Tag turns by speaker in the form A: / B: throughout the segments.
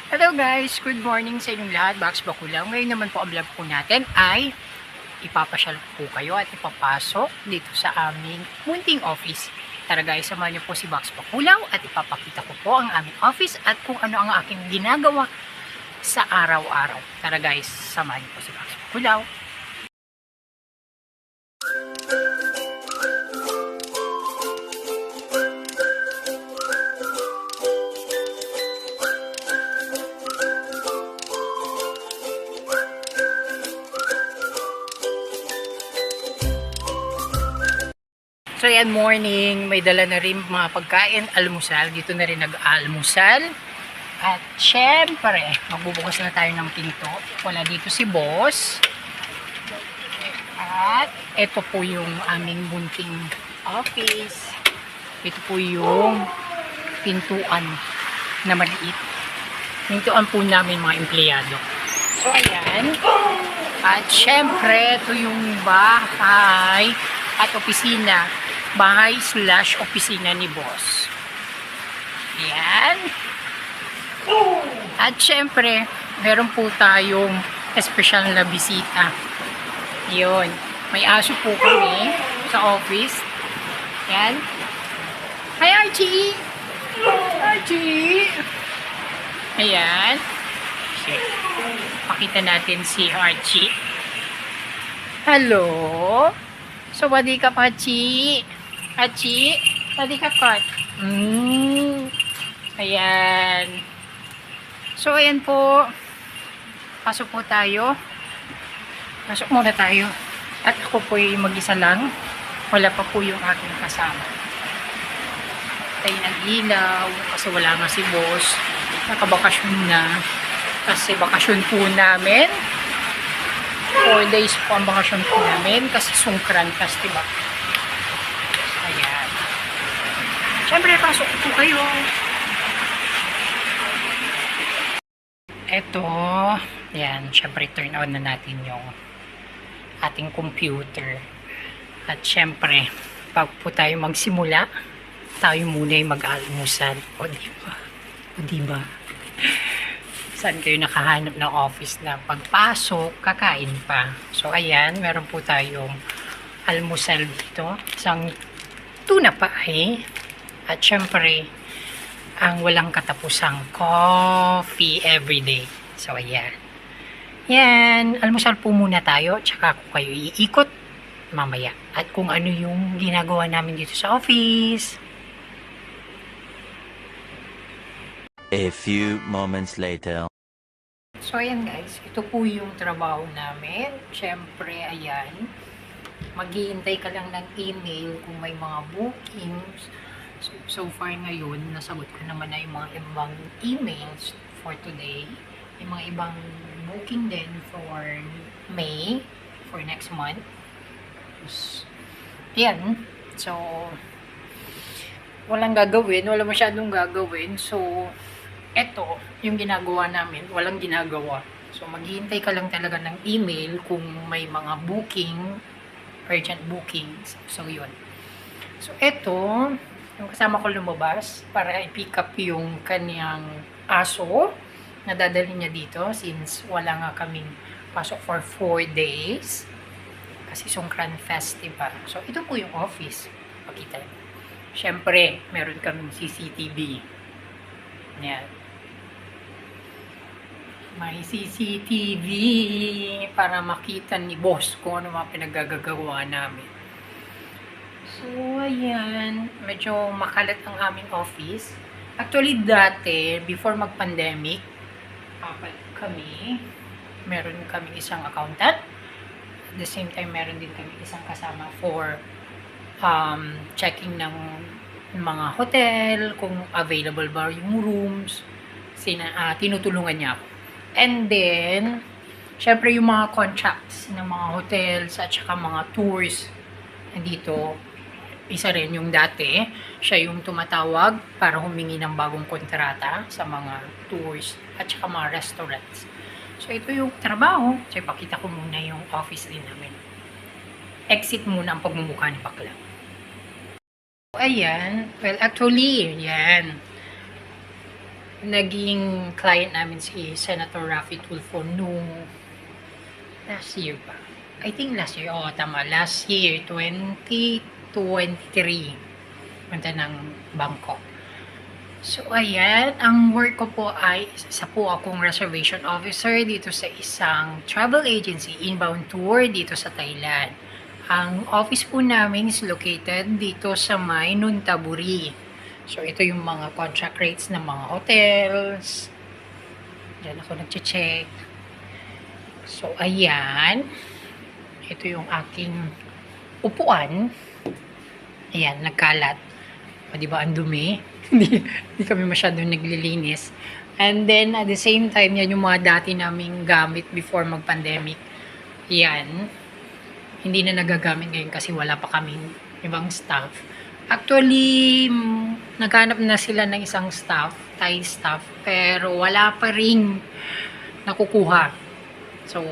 A: Hello guys! Good morning sa inyong lahat. Bax Bakulaw. Ngayon naman po ang vlog po natin ay ipapasyal po kayo at ipapasok dito sa aming munting office. Tara guys, samahan niyo po si Bax Bakulaw at ipapakita ko po ang aming office at kung ano ang aking ginagawa sa araw-araw. Tara guys, samahan niyo po si Bax Bakulaw. So yan, morning, may dala na rin mga pagkain, almusal. Dito na rin nag-almusal. At syempre, magbubukas na tayo ng pinto. Wala dito si boss. At ito po yung aming bunting office. Ito po yung pintuan na maliit. Pintuan po namin mga empleyado. So ayan. At syempre, ito yung bahay at opisina. Bahay/opisina ni boss. Ayan. At syempre, meron po tayong espesyal na bisita. Yun. May aso po kami sa office. Ayan. Hi Archie! Archie! Ayan. Pakita natin si Archie. Hello! Sawadi ka pa, Archie. Archie, sawadi ka pa. Ayan. So, ayan po. Pasok po tayo. Pasok muna tayo. At ako po yung mag-isa lang. Wala pa po yung aking kasama. Tayo ng ilaw. Kasi wala nga si boss. Nakabakasyon na. Kasi bakasyon po namin. 4 days po ang bakasyon po namin kasi Songkran Festival. Ayan. Siyempre, pasok po kayo. Eto. Ayan. Siyempre, turn on na natin yung ating computer. At siyempre, pag po tayo magsimula, tayo muna yung mag-almusal. O diba? O diba? Saan kayo nakahanap ng office na pagpasok, kakain pa. So, ayan, meron po tayong almusal dito. Isang tuna pie. At syempre, ang walang katapusang coffee everyday. So, ayan. Yan, almusal po muna tayo. Tsaka kung kayo iikot, mamaya. At kung ano yung ginagawa namin dito sa office.
B: A few moments later.
A: So, ayan guys. Ito po yung trabaho namin. Siyempre, ayan. Maghihintay ka lang ng email kung may mga bookings. So far ngayon, nasagot ko naman na yung mga ibang emails for today. Yung mga ibang booking din for May, for next month. Ayan. So, walang gagawin. Wala masyadong gagawin. So, eto, yung ginagawa namin, walang ginagawa. So, maghihintay ka lang talaga ng email kung may mga booking, urgent bookings. So, yun. So, eto, yung kasama ko lumabas para i-pick up yung kanyang aso na dadalhin niya dito since wala nga kaming pasok for 4 days. Kasi Songkran Festival. So, ito po yung office. Pakita. Siyempre, meron kaming CCTV. Yan. May CCTV para makita ni boss kung ano mga pinaggagawa namin. So, ayan. Medyo makalat ang aming office. Actually, dati, before mag-pandemic, apat kami. Meron kami isang accountant. At the same time, meron din kami isang kasama for checking ng mga hotel, kung available ba yung rooms. Tinutulungan niya ako. And then, syempre yung mga contracts ng mga hotels at saka mga tours nandito, isa rin yung dati, siya yung tumatawag para humingi ng bagong kontrata sa mga tours at saka mga restaurants. So, ito yung trabaho. So, ipakita ko muna yung office din namin. Exit muna ang pagmumukha ni Bakla. Ayan. Well, actually, yan. naging client namin si Senator Raffy Tulfo nung last year pa. I think last year, tama, last year, 2023. Punta ng Bangkok. So, ayan, ang work ko po ay isa po akong reservation officer dito sa isang travel agency, inbound tour dito sa Thailand. Ang office po namin is located dito sa may Nuntaburi. So, ito yung mga contract rates ng mga hotels. Diyan ako nag-check. So, ayan. Ito yung aking upuan. Ayan, nagkalat. O, diba, ang dumi? Hindi kami masyadong naglilinis. And then, at the same time, yan yung mga dati naming gamit before mag-pandemic. Yan. Hindi na nagagamit ngayon kasi wala pa kaming ibang staff. Actually, naghanap na sila ng isang staff, Thai staff, pero wala pa ring nakukuha. So,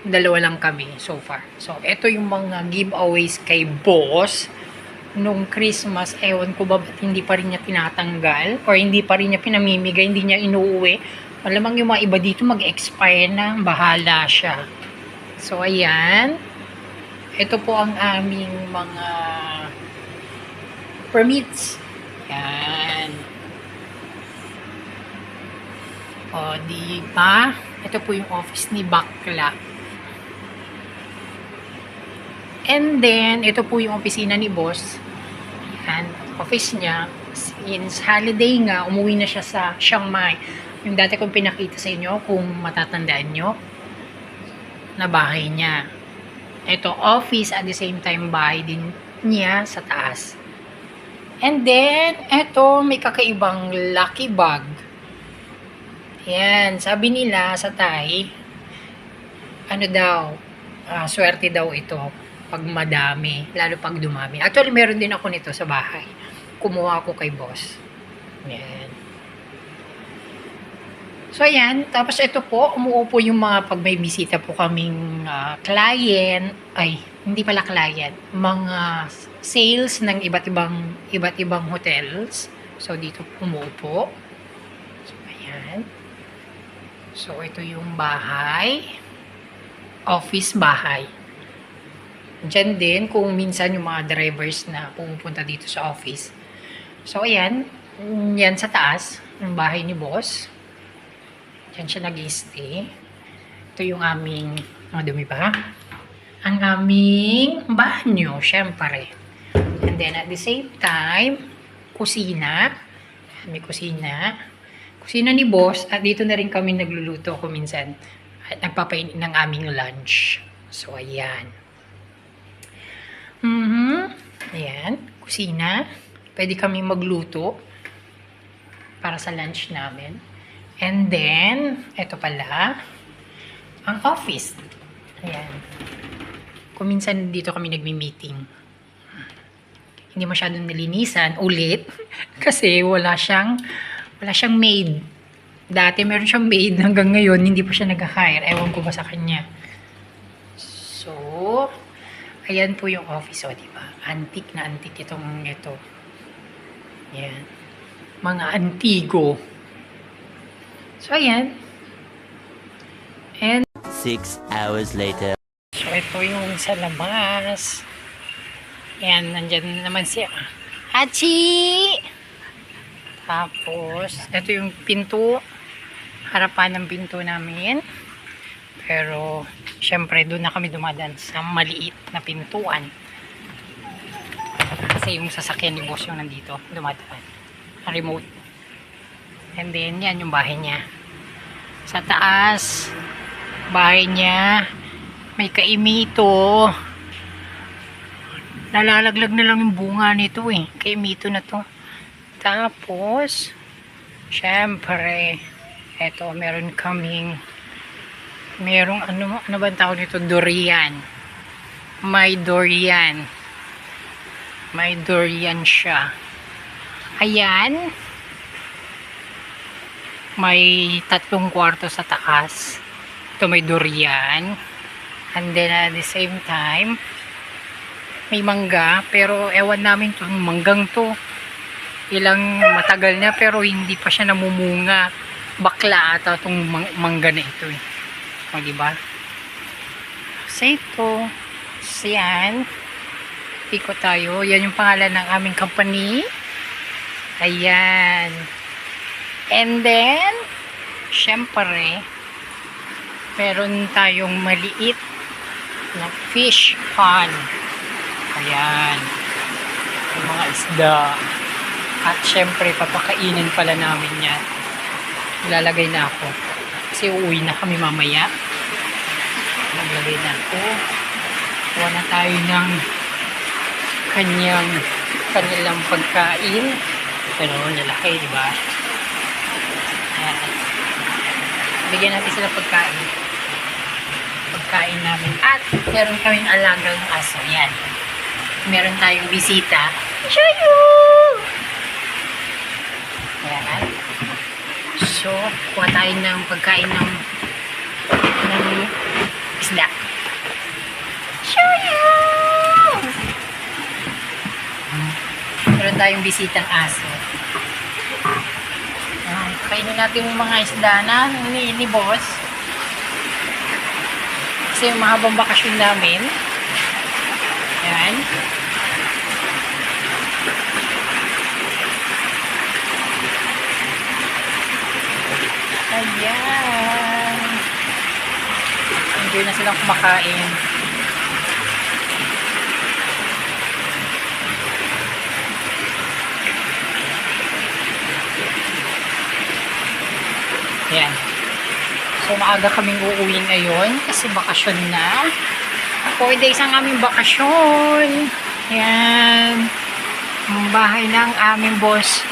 A: dalawa lang kami so far. So, ito yung mga giveaways kay boss. Nung Christmas, ewan ko ba ba't hindi pa rin niya tinatanggal or hindi pa rin niya pinamimigay, hindi niya inuuwi. Malamang yung mga iba dito mag-expire na, bahala siya. So, ayan. Ito po ang aming mga permits. Yan. O, diba? Ito po yung office ni Bakla. And then, ito po yung opisina ni boss. Yan, office niya. Since holiday nga, umuwi na siya sa Chiang Mai. Yung dati kong pinakita sa inyo, kung matatandaan nyo, na bahay niya. Ito, office, at the same time, bahay din niya sa taas. And then, ito, may kakaibang lucky bag. Yan, sabi nila sa Thai, ano daw, swerte daw ito pag madami, lalo pag dumami. Actually, meron din ako nito sa bahay. Kumuha ako kay boss. Yan. So, ayan. Tapos, ito po, umuupo yung mga pag may bisita po kaming client. Ay, hindi pala client. Mga sales ng iba't ibang hotels. So, dito umuupo. So, ayan. So, ito yung bahay. Office bahay. Diyan din, kung minsan yung mga drivers na pumupunta dito sa office. So, ayan. Yan sa taas, yung bahay ni boss. Diyan siya nag-stay. Ito yung aming, dumi ba? Ang aming banyo, syempre. And then, at the same time, kusina. May kusina. Kusina ni boss. At dito na rin kami nagluluto ko minsan. At nagpapainit ng aming lunch. So, ayan. Ayan, kusina. Pwede kami magluto para sa lunch namin. And then, ito pala, ang office. Ayan. Kung minsan dito kami nagmi-meeting. Hindi masyadong nilinisan ulit kasi wala siyang maid. Dati meron siyang maid, hanggang ngayon hindi pa siya nag-hire. Ewan ko ba sa kanya. So, ayan po yung office, diba? Antique na antique itong ito. Ayan. Mga antigo. So, ayan. And,
B: 6 hours later.
A: so, ito yung sa labas. Ayan, nandyan naman siya. Hachi! Tapos, ito yung pinto. Harapan ng pinto namin. Pero, syempre, doon na kami dumadaan sa maliit na pintuan. Kasi yung sasakyan ni boss yung nandito, dumadaan. Remote. And then, yan yung bahay niya. Sa taas, bahay niya, may kaimito. Nalalaglag na lang yung bunga nito eh. Kaimito na to. Tapos, syempre, eto, meron kaming merong ano ba ang tawag nito? Durian. May durian. May durian siya. Ayan. May 3 kwarto sa taas. Ito may durian. And then at the same time, may mangga. Pero ewan namin itong manggang to. ilang matagal na pero hindi pa siya namumunga. Bakla ata itong mangga na ito eh. O, diba? So ito, yan. Ikot tayo. Yan yung pangalan ng aming company. Ayan. And then, syempre, meron tayong maliit na fish pond. Ayan. Yung mga isda. At syempre, papakainin pala namin yan. Ilalagay na ako. Kasi uuwi na kami mamaya. Naglagay na ako. Kuha na tayo ng kanilang pagkain. Pero lalaki, di ba? Ayan. Bigyan natin sila pagkain. Pagkain namin. At meron kaming alagang aso. Yan. Meron tayong bisita. Shayu! Ayan. So, kuha tayo ng pagkain ng isda. Shayu! Meron tayong bisitang aso. Kainin natin yung mga isda na ni boss. Kasi yung mahabang bakasyon namin. Ayan. Ayan. Enjoy na silang kumakain. Ayan. So, maaga kaming uuwi ngayon kasi bakasyon na. 4 days ang aming bakasyon. Ayan. Ang bahay ng aming boss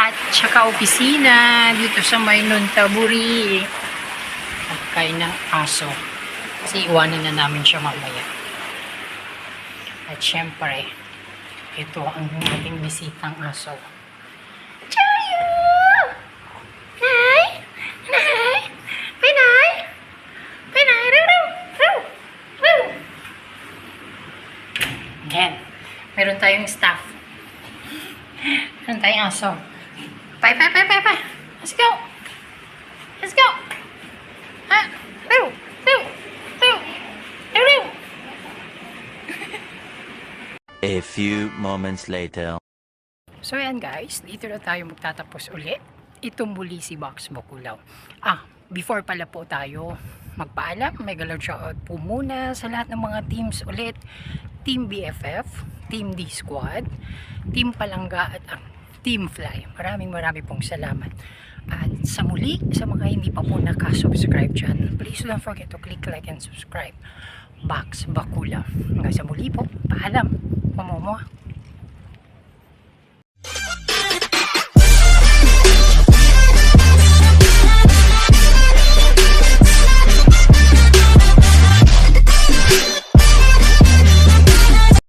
A: at saka opisina dito sa Maynon, Taburi. At kain ng aso. Kasi iwanan na namin siya mamaya. At syempre, ito ang ating bisitang aso. Chayo! Nay! Nay! Pinay! Pinay! Ruw! Ruw! Ruw! Ruw! Ayan. Meron tayong staff. Meron tayong aso. Bye, bye, bye, bye, bye. Let's go. Let's go. Ha? Ruw! Ruw! Ruw! Ruw! Ruw!
B: A few moments later.
A: So ayan guys, dito na tayo magtatapos ulit. Ito muli si Box Bakulaw. Before pala po tayo magpaalam, may galaw shoutout po muna sa lahat ng mga teams ulit. Team BFF, Team D Squad, Team Palangga at Team Fly. Maraming pong salamat. At sa muli, sa mga hindi pa po nakasubscribe dyan, please don't forget to click like and subscribe. Box Bakulaw. Hanggang sa muli po, paalam. Mamomo.